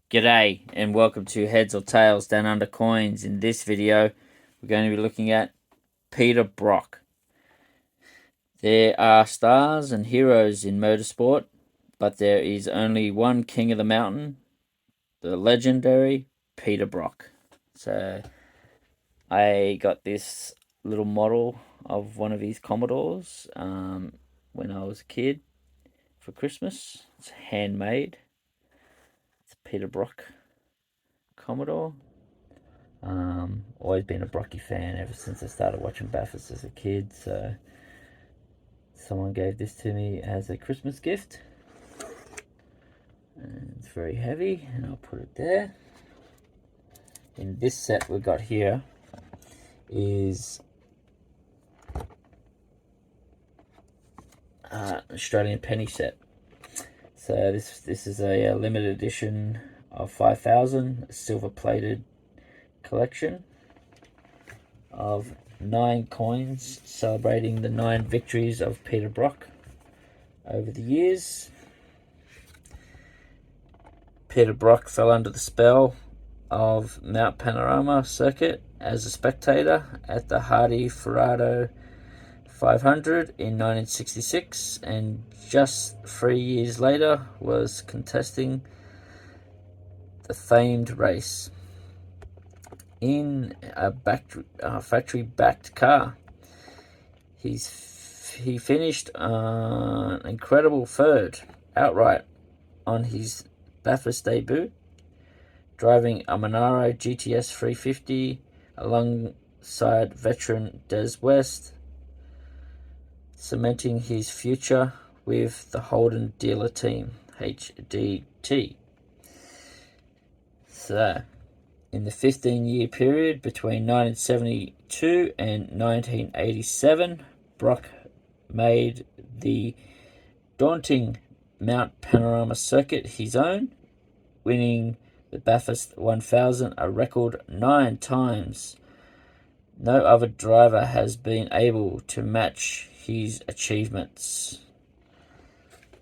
G'day and welcome to Heads or Tails Down Under Coins. In this video, we're going to be looking at Peter Brock. There are stars and heroes in motorsport, but there is only one king of the mountain, the legendary Peter Brock. So I got this little model of one of his Commodores when I was a kid for Christmas. It's handmade. It's a Peter Brock Commodore. Always been a Brocky fan ever since I started watching Bathurst as a kid, so someone gave this to me as a Christmas gift. And it's very heavy, and I'll put it there. In this set we've got here is Australian penny set. So this is a limited edition of 5,000 silver plated collection of 9 coins celebrating the 9 victories of Peter Brock over the years. Peter Brock fell under the spell of Mount Panorama circuit as a spectator at the Hardy Ferrado 500 in 1966, and just 3 years later was contesting the famed race in a factory-backed car. He finished an incredible third outright on his Bathurst debut, driving a Monaro GTS 350 alongside veteran Des West, cementing his future with the Holden dealer team, HDT. So, in the 15-year period between 1972 and 1987, Brock made the daunting Mount Panorama circuit his own, winning the Bathurst 1000 a record 9 times. No other driver has been able to match his achievements.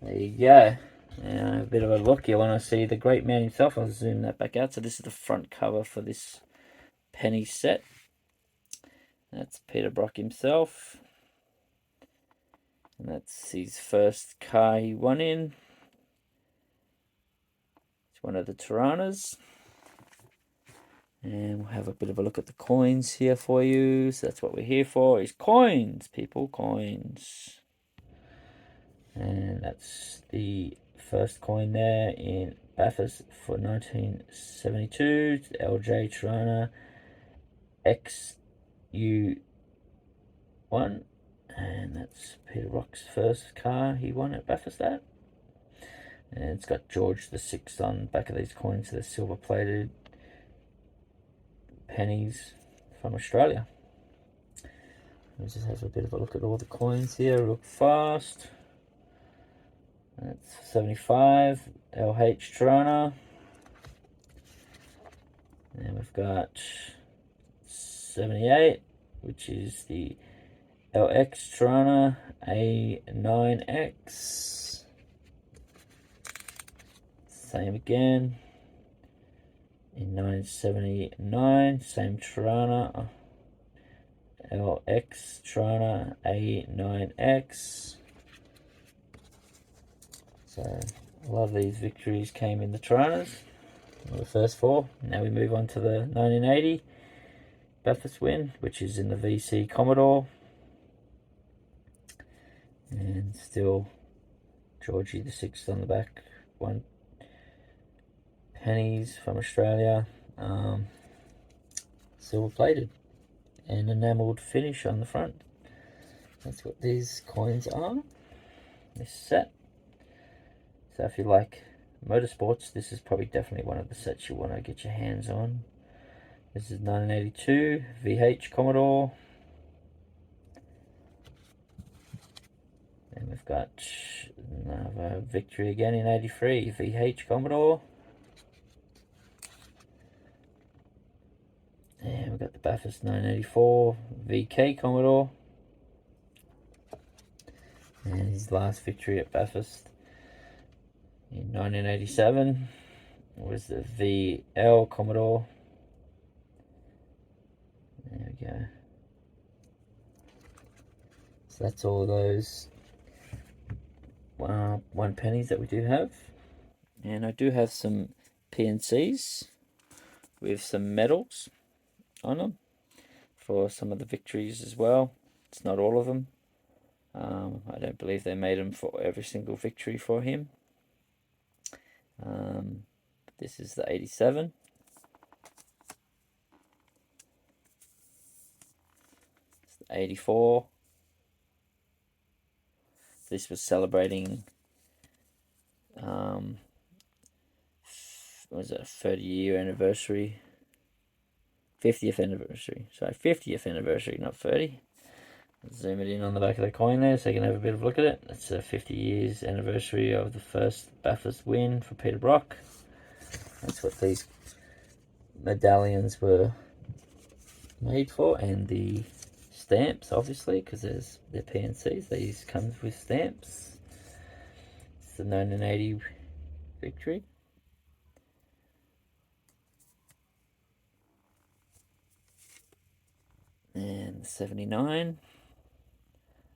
There you go. A bit of a look. You want to see the great man himself. I'll zoom that back out. So this is the front cover for this penny set. That's Peter Brock himself. And that's his first car he won in. It's one of the Tiranas. And we'll have a bit of a look at the coins here for you. So that's what we're here for, is coins, people, coins. And that's the first coin there in Bathurst for 1972. It's the LJ Tirana XU1. And that's Peter Brock's first car he won at Bathurst that. And it's got George VI on the back of these coins. They're silver plated pennies from Australia. Let's just have a bit of a look at all the coins here real fast. That's 75 LH Tirana. And we've got 78, which is the LX Tirana A9X. Same again. In 1979, same Tirana, LX Tirana A9X. So a lot of these victories came in the Tiranas, the first 4. Now we move on to the 1980 Bathurst win, which is in the VC Commodore. And still Georgie VI on the back, 1 pennies from Australia, silver plated and enamelled finish on the front. That's what these coins are, this set. So if you like motorsports, this is probably definitely one of the sets you want to get your hands on. This is 1982 VH Commodore. And we've got another victory again in 83 VH Commodore. And we've got the Bathurst 1984 VK Commodore. And his last victory at Bathurst in 1987 was the VL Commodore. There we go. So that's all those 1 pennies that we do have. And I do have some PNCs with some medals on them for some of the victories as well. It's not all of them. I don't believe they made them for every single victory for him. This is the 87. It's the 84. This was celebrating, was it a 30-year anniversary? 50th anniversary. Sorry, 50th anniversary, not 30. Zoom it in on the back of the coin there so you can have a bit of a look at it. It's a 50 years anniversary of the first Bathurst win for Peter Brock. That's what these medallions were made for, and the stamps, obviously, because they're PNCs. These comes with stamps. It's the 1980 victory. And the 79.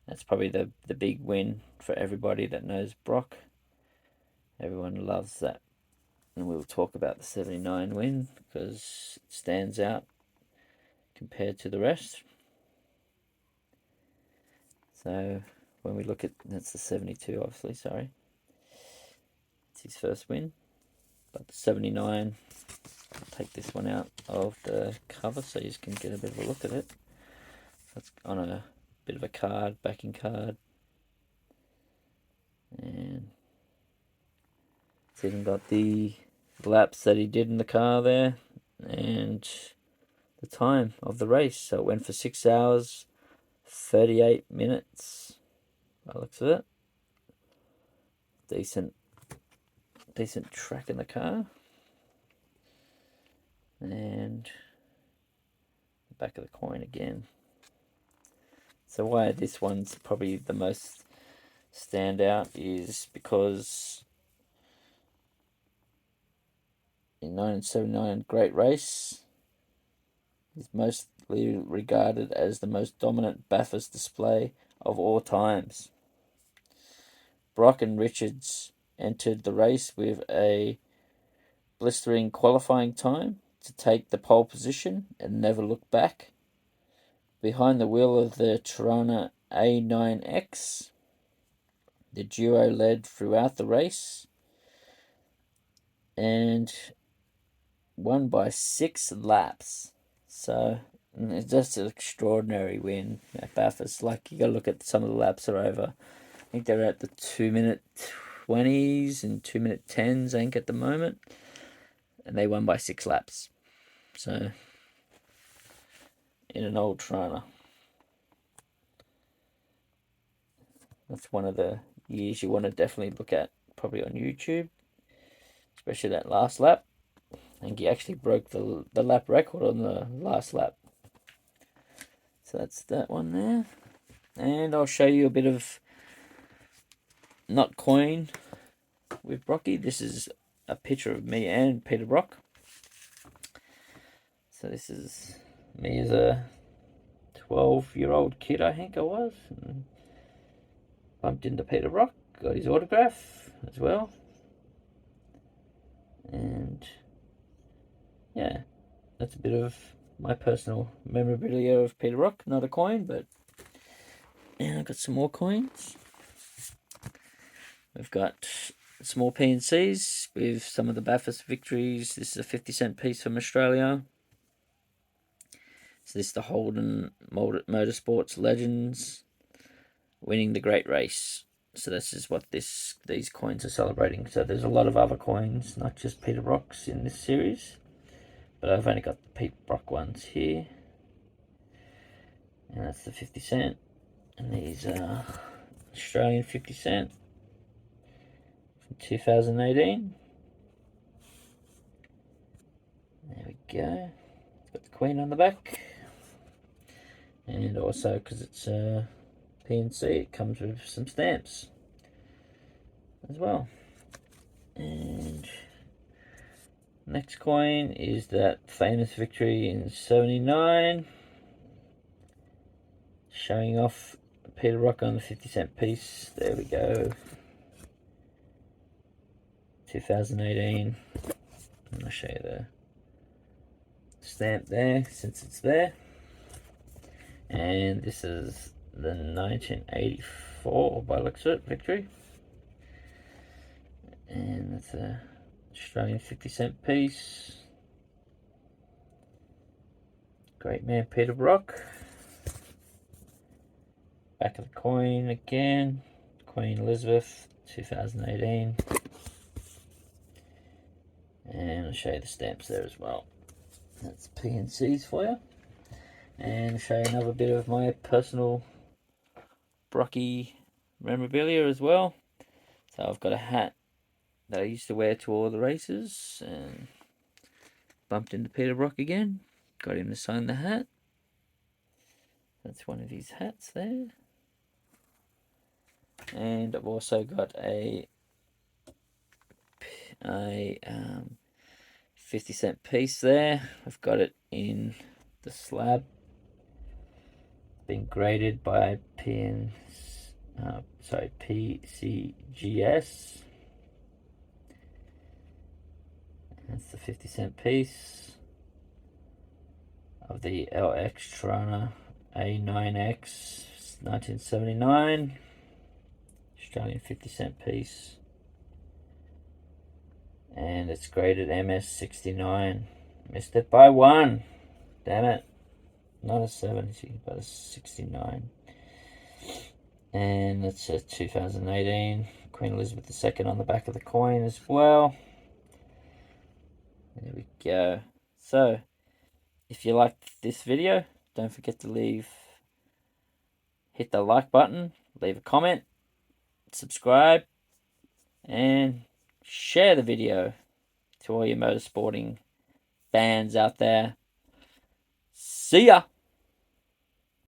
That's probably the big win for everybody that knows Brock. Everyone loves that. And we'll talk about the 79 win because it stands out compared to the rest. So when we look at, that's the 72, obviously, sorry. It's his first win. But the 79, I'll take this one out of the cover so you can get a bit of a look at it. That's on a bit of a card, backing card. And it's even got the laps that he did in the car there and the time of the race. So it went for 6 hours, 38 minutes. By the looks of it. Decent track in the car. And the back of the coin again. So why this one's probably the most standout is because in 1979 Great Race is mostly regarded as the most dominant Bathurst display of all times. Brock and Richards entered the race with a blistering qualifying time to take the pole position and never look back. Behind the wheel of the Torana A9X, the duo led throughout the race and won by 6 laps. So it's just an extraordinary win at Bathurst. Like, you got to look at some of the laps are over. I think they're at the 2-minute 20s and 2-minute 10s, I think, at the moment. And they won by 6 laps. So, in an old Torana. That's one of the years you want to definitely look at, probably on YouTube. Especially that last lap. I think he actually broke the lap record on the last lap. So that's that one there. And I'll show you a bit of not coin with Brocky. This is a picture of me and Peter Brock. So this is me as a 12-year-old kid, I think I was. And bumped into Peter Brock, got his autograph as well. And yeah, that's a bit of my personal memorabilia of Peter Brock. Not a coin, but and I've got some more coins. We've got small PNCs with some of the Bathurst victories. This is a 50-cent piece from Australia. So this is the Holden Motorsports Legends winning the Great Race. So this is what these coins are celebrating. So there's a lot of other coins, not just Peter Brock's in this series. But I've only got the Peter Brock ones here. And that's the 50 cent. And these are Australian 50 cent from 2018. There we go. It's got the Queen on the back. And also, because it's PNC, it comes with some stamps as well. And Next coin is that famous victory in 79. Showing off Peter Rock on the 50-cent piece. There we go. 2018. I'll show you the stamp there since it's there. And this is the 1984 by looks of it, victory. And that's a Australian 50-cent piece. Great man Peter Brock. Back of the coin again. Queen Elizabeth 2018. And I'll show you the stamps there as well. That's PNCs for you. And I'll show you another bit of my personal Brocky memorabilia as well. So I've got a hat that I used to wear to all the races, and bumped into Peter Brock again. Got him to sign the hat. That's one of his hats there. And I've also got a 50-cent piece there. I've got it in the slab. Been graded by PCGS. That's the 50-cent piece of the LX Trana A9X 1979. Australian 50-cent piece. And it's graded MS69. Missed it by 1. Damn it. Not a 70, but a 69. And it's a 2018. Queen Elizabeth II on the back of the coin as well. There we go. So, if you liked this video, don't forget to hit the like button, leave a comment, subscribe, and share the video to all your motorsporting fans out there. See ya!